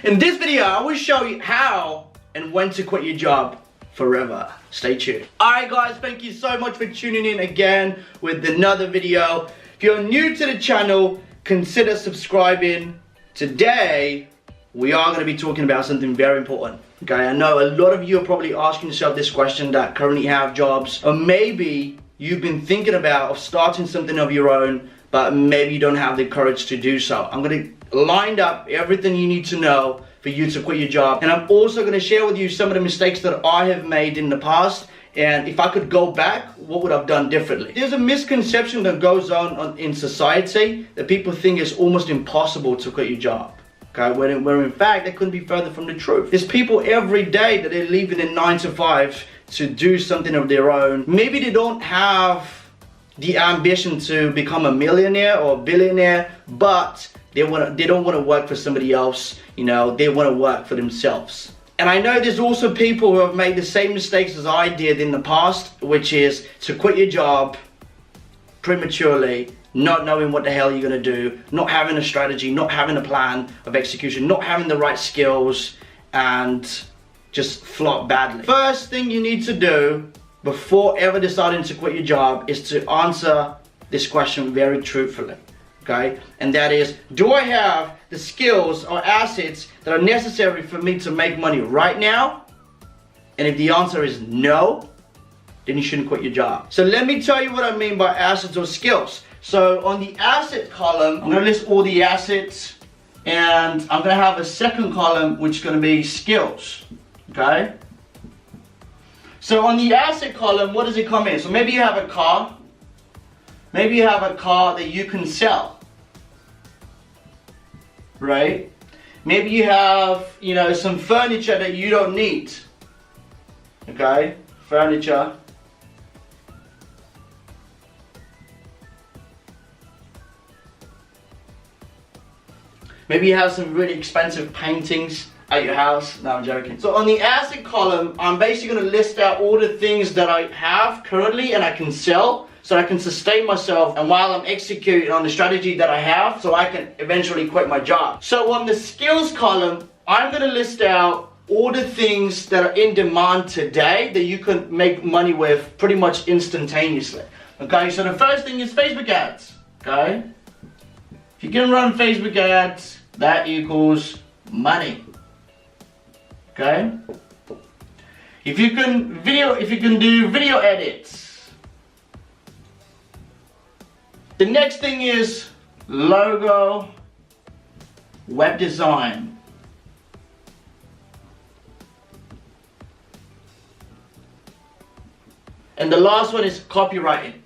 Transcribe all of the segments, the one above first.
In this video, I will show you how and when to quit your job forever. Stay tuned. Alright guys, thank you so much for tuning in again with another video. If you're new to the channel, consider subscribing. Today, we are going to be talking about something very important. Okay, I know a lot of you are probably asking yourself this question that currently have jobs, or maybe you've been thinking about starting something of your own, but maybe you don't have the courage to do so. I'm going to line up everything you need to know for you to quit your job, and I'm also going to share with you some of the mistakes that I have made in the past, and if I could go back, what would I have done differently? There's a misconception that goes on in society that people think it's almost impossible to quit your job. Okay, when in fact, that couldn't be further from the truth. There's people every day that they're leaving in 9 to 5 to do something of their own. Maybe they don't have the ambition to become a millionaire or a billionaire, but they don't want to work for somebody else. You know, they want to work for themselves. And I know there's also people who have made the same mistakes as I did in the past, which is to quit your job prematurely, not knowing what the hell you're going to do, not having a strategy, not having a plan of execution, not having the right skills, and just flop badly. First thing you need to do before ever deciding to quit your job is to answer this question very truthfully. Okay? And that is, do I have the skills or assets that are necessary for me to make money right now? And if the answer is no, then you shouldn't quit your job. So let me tell you what I mean by assets or skills. So on the asset column, I'm going to list all the assets, and I'm going to have a second column which is going to be skills. Okay? So on the asset column, what does it come in? So maybe you have a car. Maybe you have a car that you can sell. Right? Maybe you have, some furniture that you don't need. Okay? Furniture. Maybe you have some really expensive paintings at your house. No, I'm joking. So on the asset column, I'm basically going to list out all the things that I have currently and I can sell, so I can sustain myself, and while I'm executing on the strategy that I have, so I can eventually quit my job. So on the skills column, I'm going to list out all the things that are in demand today that you can make money with pretty much instantaneously. Okay, so the first thing is Facebook ads. Okay, if you can run Facebook ads, that equals money. Okay, if you can do video edits. The next thing is logo, web design. And the last one is copywriting.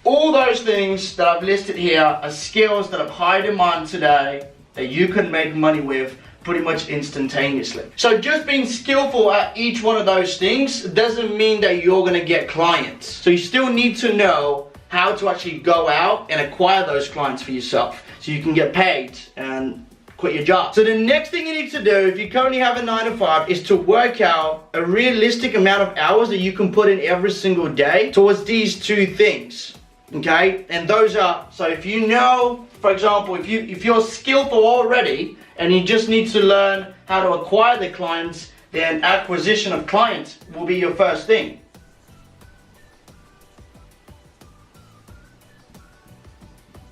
All those things that I've listed here are skills that are high demand today that you can make money with pretty much instantaneously. So just being skillful at each one of those things doesn't mean that you're going to get clients. So you still need to know how to actually go out and acquire those clients for yourself so you can get paid and quit your job. So the next thing you need to do, if you currently have a 9 to 5, is to work out a realistic amount of hours that you can put in every single day towards these two things. Okay, and those are, so if you know, for example, if you're skillful already and you just need to learn how to acquire the clients, then acquisition of clients will be your first thing.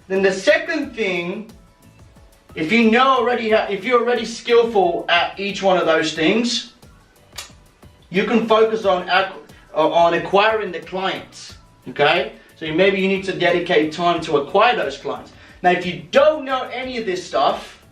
Then the second thing, if you're already skillful at each one of those things, you can focus on acquiring the clients. Okay. So maybe you need to dedicate time to acquire those clients. Now, if you don't know any of this stuff,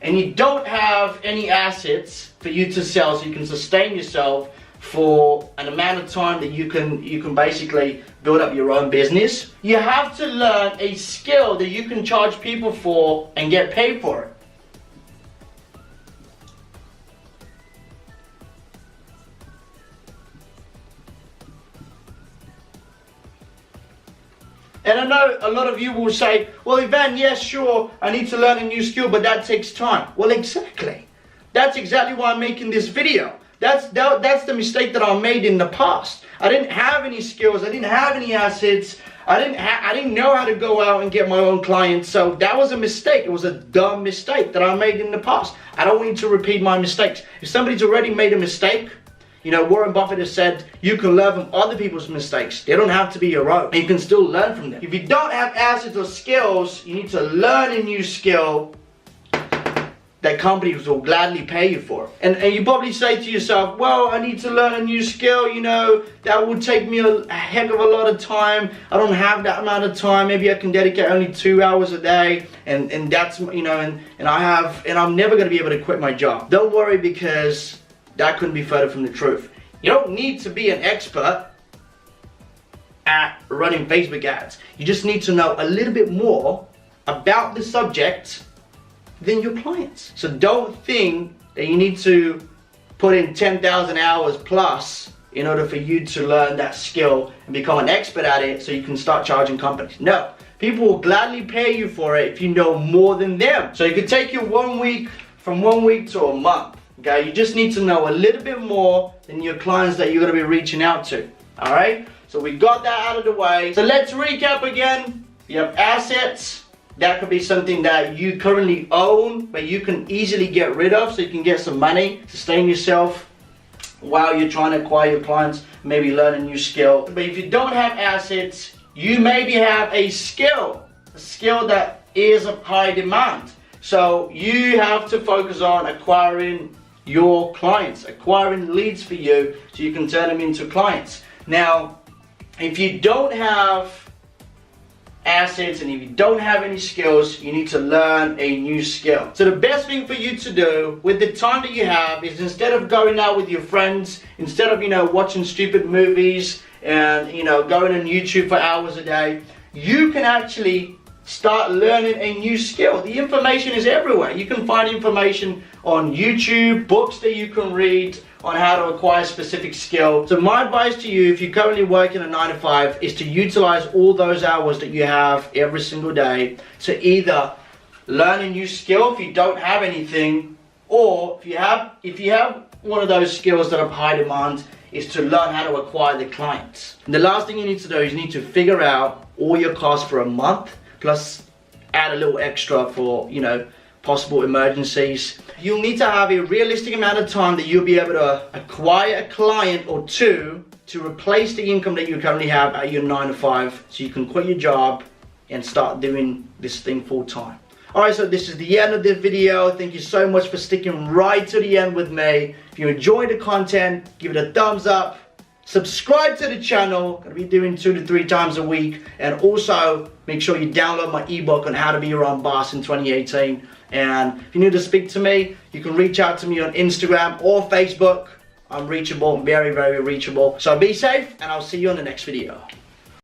and you don't have any assets for you to sell so you can sustain yourself for an amount of time that you can basically build up your own business, you have to learn a skill that you can charge people for and get paid for it. And I know a lot of you will say, well, Ivan, yes, sure, I need to learn a new skill, but that takes time. Well, exactly. That's exactly why I'm making this video. That's the mistake that I made in the past. I didn't have any skills, I didn't have any assets, I didn't know how to go out and get my own clients, so that was a mistake. It was a dumb mistake that I made in the past. I don't want to repeat my mistakes. If somebody's already made a mistake, you know, Warren Buffett has said you can learn from other people's mistakes. They don't have to be your own. You can still learn from them. If you don't have assets or skills, you need to learn a new skill that companies will gladly pay you for. And you probably say to yourself, well, I need to learn a new skill, you know, that will take me a heck of a lot of time. I don't have that amount of time. Maybe I can dedicate only 2 hours a day, and that's, you know, and I'm never gonna be able to quit my job. Don't worry, because that couldn't be further from the truth. You don't need to be an expert at running Facebook ads. You just need to know a little bit more about the subject than your clients. So don't think that you need to put in 10,000 hours plus in order for you to learn that skill and become an expert at it so you can start charging companies. No, people will gladly pay you for it if you know more than them. So you could take your 1 week, from 1 week to a month, okay? You just need to know a little bit more than your clients that you're gonna be reaching out to, all right? So we got that out of the way. So let's recap again. You have assets. That could be something that you currently own, but you can easily get rid of so you can get some money, sustain yourself while you're trying to acquire your clients, maybe learn a new skill. But if you don't have assets, you maybe have a skill that is of high demand. So you have to focus on acquiring your clients, acquiring leads for you so you can turn them into clients. Now, if you don't have assets and if you don't have any skills, you need to learn a new skill. So the best thing for you to do with the time that you have is, instead of going out with your friends, instead of, you know, watching stupid movies and, you know, going on YouTube for hours a day, you can actually start learning a new skill. The information is everywhere. You can find information on YouTube, books that you can read on how to acquire a specific skill. So my advice to you, if you're currently working a 9 to 5, is to utilize all those hours that you have every single day to either learn a new skill if you don't have anything, or if you have one of those skills that are high demand, is to learn how to acquire the clients. And the last thing you need to do is you need to figure out all your costs for a month, plus add a little extra for, you know, possible emergencies. You'll need to have a realistic amount of time that you'll be able to acquire a client or two to replace the income that you currently have at your 9 to 5, so you can quit your job and start doing this thing full time. Alright, so this is the end of this video. Thank you so much for sticking right to the end with me. If you enjoyed the content, give it a thumbs up. Subscribe to the channel. Gonna be doing 2 to 3 times a week. And also make sure you download my ebook on how to be your own boss in 2018. And if you need to speak to me, you can reach out to me on Instagram or Facebook. I'm reachable, very, very reachable. So be safe, and I'll see you on the next video.